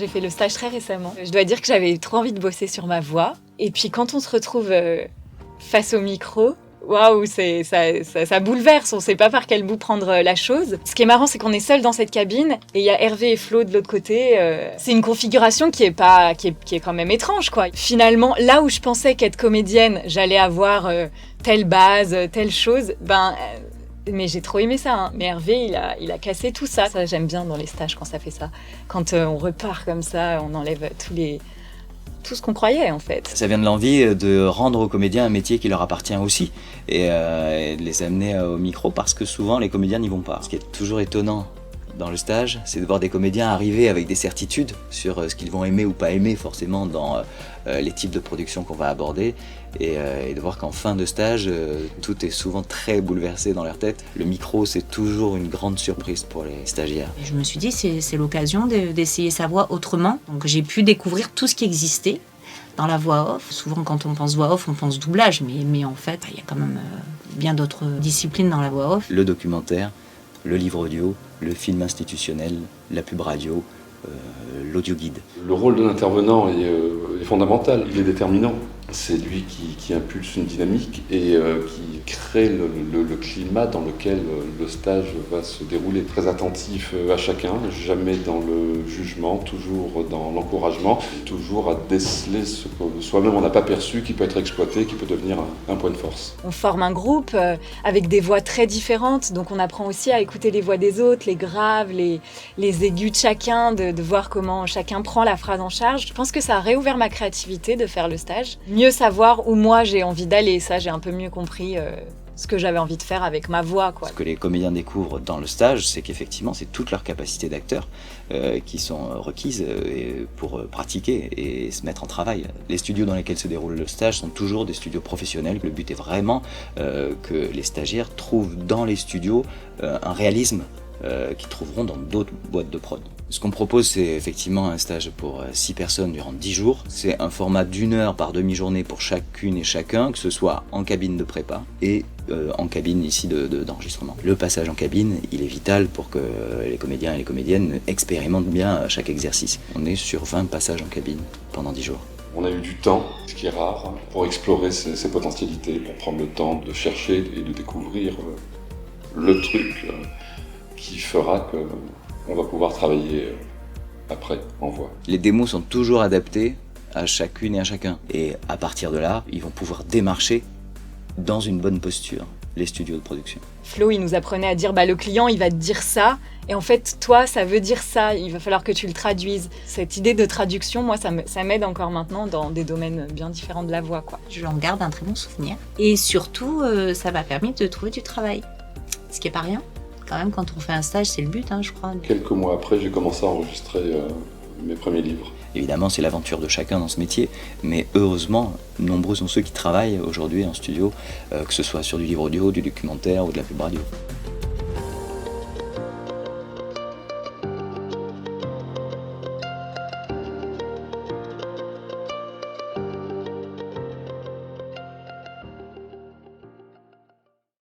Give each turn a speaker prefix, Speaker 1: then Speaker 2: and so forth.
Speaker 1: J'ai fait le stage très récemment. Je dois dire que j'avais trop envie de bosser sur ma voix. Et puis quand on se retrouve face au micro, waouh, ça bouleverse. On sait pas par quel bout prendre la chose. Ce qui est marrant, c'est qu'on est seul dans cette cabine et il y a Hervé et Flo de l'autre côté. C'est une configuration qui est quand même étrange, quoi. Finalement, là où je pensais qu'être comédienne, j'allais avoir telle base, telle chose, mais j'ai trop aimé ça, hein. Mais Hervé, il a cassé tout ça. Ça, j'aime bien dans les stages quand ça fait ça. Quand on repart comme ça, on enlève tout ce qu'on croyait, en fait.
Speaker 2: Ça vient de l'envie de rendre aux comédiens un métier qui leur appartient aussi et de les amener au micro parce que souvent les comédiens n'y vont pas. Ce qui est toujours étonnant dans le stage, c'est de voir des comédiens arriver avec des certitudes sur ce qu'ils vont aimer ou pas aimer forcément dans les types de productions qu'on va aborder et de voir qu'en fin de stage, tout est souvent très bouleversé dans leur tête. Le micro, c'est toujours une grande surprise pour les stagiaires.
Speaker 3: Et je me suis dit, c'est l'occasion d'essayer sa voix autrement. Donc j'ai pu découvrir tout ce qui existait dans la voix off. Souvent, quand on pense voix off, on pense doublage, mais en fait, il y a quand même bien d'autres disciplines dans la voix off.
Speaker 2: Le documentaire, le livre audio, le film institutionnel, la pub radio, l'audio guide.
Speaker 4: Le rôle de l'intervenant est fondamental, il est déterminant. C'est lui qui impulse une dynamique et qui crée le climat dans lequel le stage va se dérouler. Très attentif à chacun, jamais dans le jugement, toujours dans l'encouragement, toujours à déceler ce que soi-même on n'a pas perçu, qui peut être exploité, qui peut devenir un point de force.
Speaker 1: On forme un groupe avec des voix très différentes, donc on apprend aussi à écouter les voix des autres, les graves, les aigus de chacun, de voir comment chacun prend la phrase en charge. Je pense que ça a réouvert ma créativité de faire le stage. Mieux savoir où moi j'ai envie d'aller, ça j'ai un peu mieux compris ce que j'avais envie de faire avec ma voix, quoi.
Speaker 2: Ce que les comédiens découvrent dans le stage, c'est qu'effectivement c'est toute leur capacité d'acteur qui sont requises pour pratiquer et se mettre en travail. Les studios dans lesquels se déroule le stage sont toujours des studios professionnels. Le but est vraiment que les stagiaires trouvent dans les studios un réalisme qu'ils trouveront dans d'autres boîtes de prod. Ce qu'on propose, c'est effectivement un stage pour 6 personnes durant 10 jours. C'est un format d'1 heure par demi-journée pour chacune et chacun, que ce soit en cabine de prépa et en cabine ici d'enregistrement. Le passage en cabine, il est vital pour que les comédiens et les comédiennes expérimentent bien chaque exercice. On est sur 20 passages en cabine pendant 10 jours.
Speaker 4: On a eu du temps, ce qui est rare, pour explorer ses potentialités, pour prendre le temps de chercher et de découvrir le truc qui fera qu'on va pouvoir travailler après en voix.
Speaker 2: Les démos sont toujours adaptées à chacune et à chacun. Et à partir de là, ils vont pouvoir démarcher dans une bonne posture les studios de production.
Speaker 1: Flo, il nous apprenait à dire le client, il va te dire ça, et en fait, toi, ça veut dire ça, il va falloir que tu le traduises. Cette idée de traduction, moi, ça m'aide encore maintenant dans des domaines bien différents de la voix, quoi.
Speaker 3: J'en garde un très bon souvenir. Et surtout, ça m'a permis de trouver du travail, ce qui n'est pas rien. Quand même, quand on fait un stage, c'est le but, je crois.
Speaker 4: Quelques mois après, j'ai commencé à enregistrer mes premiers livres.
Speaker 2: Évidemment, c'est l'aventure de chacun dans ce métier, mais heureusement, nombreux sont ceux qui travaillent aujourd'hui en studio, que ce soit sur du livre audio, du documentaire ou de la pub radio.